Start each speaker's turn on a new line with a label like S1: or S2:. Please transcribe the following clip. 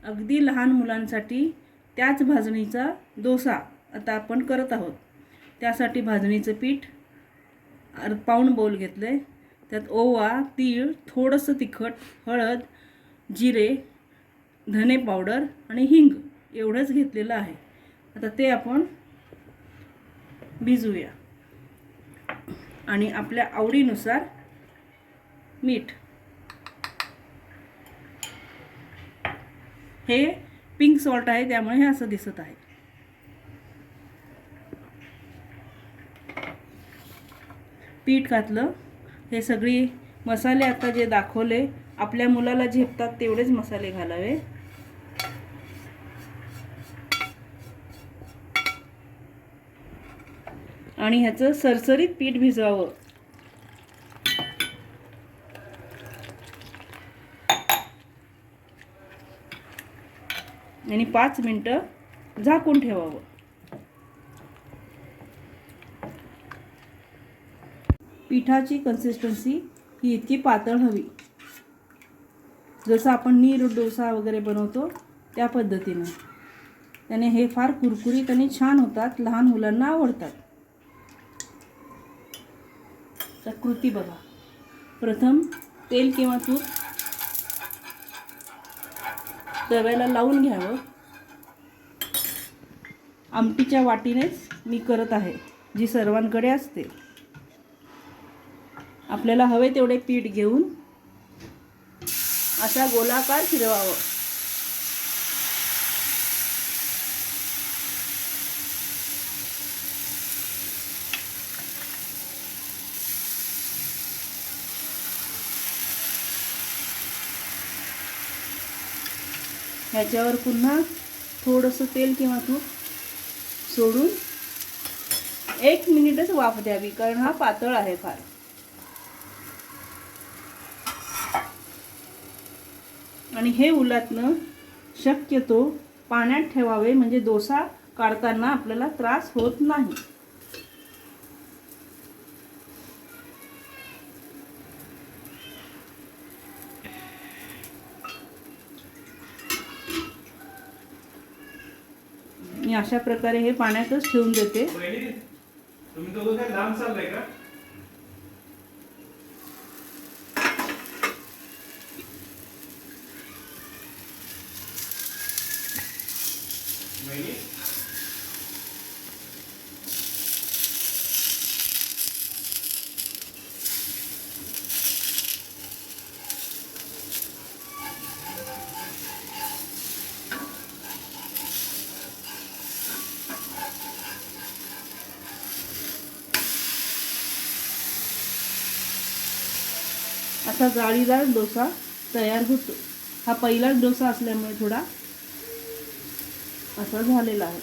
S1: अगदी लहान मुलांसाठी त्याच भाजणीचा डोसा आता आपण करत आहोत। त्यासाठी भाजणीचं पीठ पाऊण बाउल घेतलं आहे। त्यात ओवा, तीळ, थोडंसं तिखट, हळद, जिरे, धने पावडर आणि हिंग एवढंच घेतलेलं आहे। आता ते आपण भिजवूया आणि आपल्या आवडीनुसार मीठ। हे पिंक सॉल्ट आहे त्यामुळे हे असं दिसत आहे। पीठ घातलं। हे सगळे मसाले आता जे दाखवले आपल्या मुलाला झेपतात तेवढेच मसाले घालावे। आणि ह्याचं सरसरीत पीठ भिजवावं। आणि 5 मिनिटं झाकून ठेवावं। पिठाची कन्सिस्टन्सी ही इतकी पातळ हवी, जसं आपण नीर डोसा वगैरे बनवतो त्या पद्धतीने। त्याने हे फार कुरकुरीत आणि छान होतात, लहान मुलांना आवडतात। तर कृती बघा। प्रथम तेल किंवा तूप तव्याला लावून घ्यावं। आमटीच्या वाटीनेच मी करत आहे, जी सर्वांकडे असते। आपल्याला हवे तेवढे पीठ घेऊन असा गोलाकार फिरवावं। ह्याच्यावर पुन्हा थोडंसं तेल किंवा तूप सोडून 1 मिनिटच वाफ द्यावी, कारण हा पातळ आहे फार। आणि हे उलटणं शक्यतो पाण्यात ठेवावे, म्हणजे डोसा काढताना आपल्याला त्रास होत नाही। मी अशा प्रकारे हे पाण्यातच ठेवून देते।
S2: तुम्ही दोघं काय लांब चाललाय का?
S1: असा जाळीदार डोसा तयार होतो। हा पहिलाच डोसा असल्यामुळे थोडा असा झालेला आहे।